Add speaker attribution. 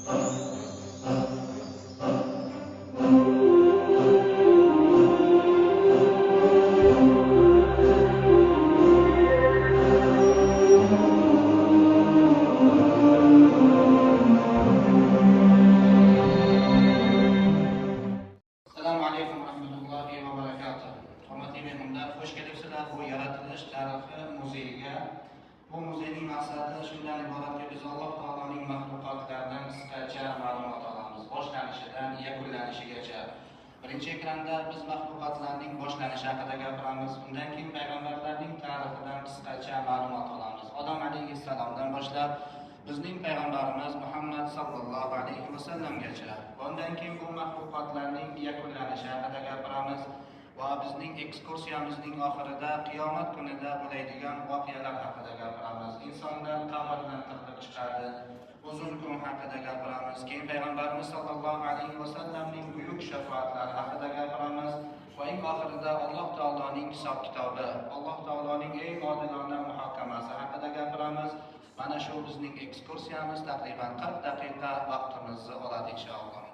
Speaker 1: Assalomu alaykum rahmatullohi va barakatuh. Hurmatli mehmonlar, xush kelibsizlar bu yaratilish tarixi muzeyiga. Bu muzeyning maqsadi shundan iboratki, biz Alloh taoloning maxluqotlaridan qisqacha ma'lumot olamiz, boshlanishidan yakunlanishigacha. Birinchi ekranda biz maxluqotlarning boshlanishi haqida gapiramiz, undan keyin payg'ambarlarning tarixidan qisqacha ma'lumot olamiz. Odam alayhissalomdan boshlab bizning payg'ambarimiz Muhammad sallallohu alayhi vasallamgacha. Bundan keyin bu maxluqotlarning yakunlanishi haqida gapiramiz va bizning ekskursiyamizning oxirida qiyomat kunida bo'ladigan voqealar haqida gapiramiz. Insonlar qabrdan tirqib chiqadi, uzun kun haqida gapiramiz. Keyin payg'ambarimiz sallallohu alayhi vasallamning buyuk shafoatlari haqida gapiramiz va eng oxirida Alloh taoloning hisob kitobi, Alloh taoloning eng odilona muhokamasi haqida gapiramiz. Mana shu bizning ekskursiyamiz taqriban 40 daqiqa vaqtimizni oladi inshaalloh.